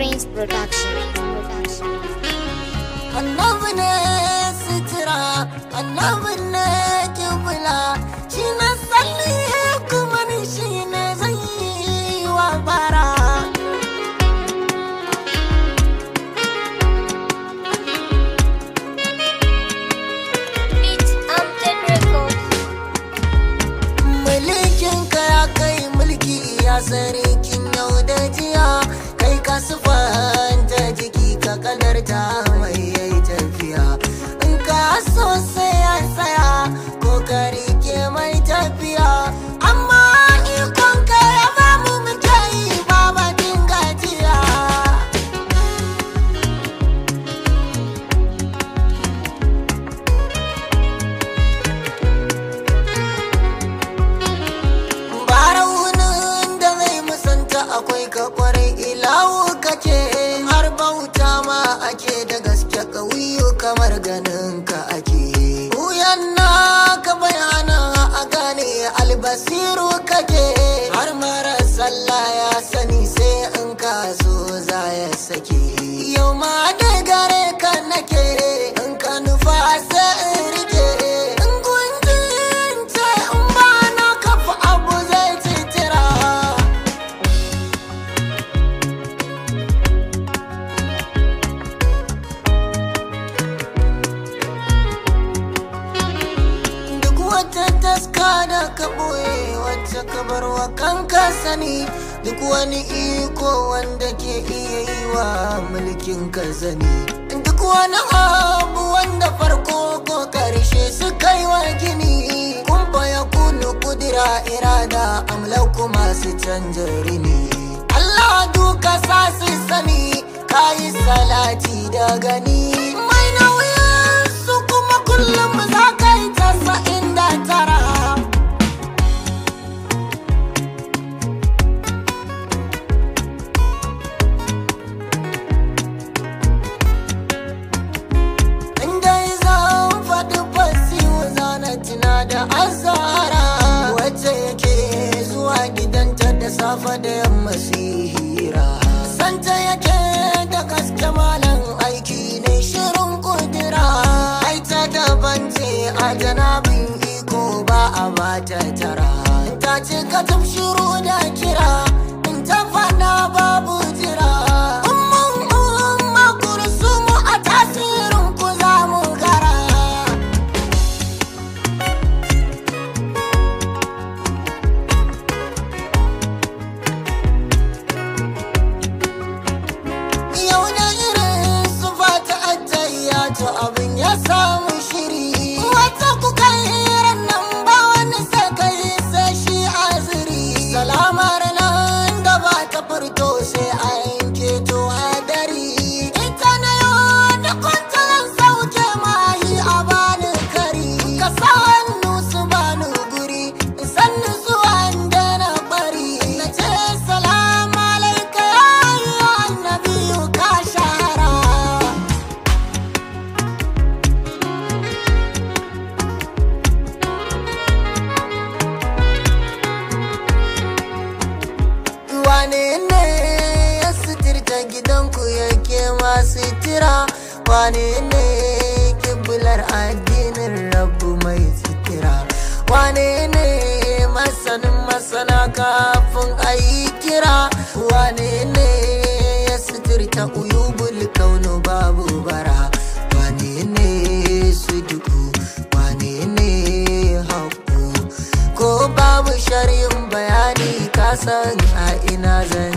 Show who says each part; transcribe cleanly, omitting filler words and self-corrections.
Speaker 1: Prince Production.
Speaker 2: Annabi ne sitira, annabi ne kibla, shi na salli kuma ni shi ne zai yi wa bara. Mulkin ka ya kai mulki ya sarkin yau da jiya, kai ka sufanta jiki ka kadarta mai yayi tafiya. In ka so sai ya tsaya ko ka rike mai tafiya, amma ikon ka ya ba mu muke yi ba bakin gajiya. Baraunin da zai musanta akwai ka kwarai ilahu kake, har bauta ma ake da gaske ƙauyu kamar ganin ka ake. Wuyan naka bayana a gane albasiru kake, har mara sallah ya sani sai in ka so za ya sake. Yau ma da gare ka nake, in ka nufa sai in rike, in gunjin ce in ba na kafa abu zai citira. Duk wata taska da ka ɓoye wacce ka bar wa kanka sani, duk wani iko wanda ke iya yi wa mulkin ka zani, duk wani abu wanda farko ko karshe suka yi wa gini, kumfa ya kunu kudura irada amlaku masu canja rini. Allah duka sa su sani kayi salati da gani, mai nauyin su kuma kullum za ka yi 99. Da azara wacce yake zuwa gidanta da safe da yamma hira, santa yake da gaske malam aiki ne shirin kudura. Ai ta daban ce a janabin iko ba a bata tara, ta ce ka shiru da kira in ta fada babu jira. Umma kursumu a tasirin ku za mu gara. To abin ya samu shiri, wata kuka hirar nan ba wani sakai sai shi aziri. Salamar nan da ba ta furto sai a yanke to hadari, ita na yau da kwantaran sauke mahi a bani kari. Ka sa hannu su bani guri sannu zuwa da na bari, na ce salamu alaika ya annabiyu ka shahara. Wane ne ya suturta gidanku yake masu tira? Wane ne kiblar addinin rabu mai sutura? Wane ne masanin masana kafin a yi kira? Wane ne ya suturta uyubul kaunu babu bara? Wane ne su duku? Wane ne haƙu? Ko babu shari'in bayani kasan a ina zan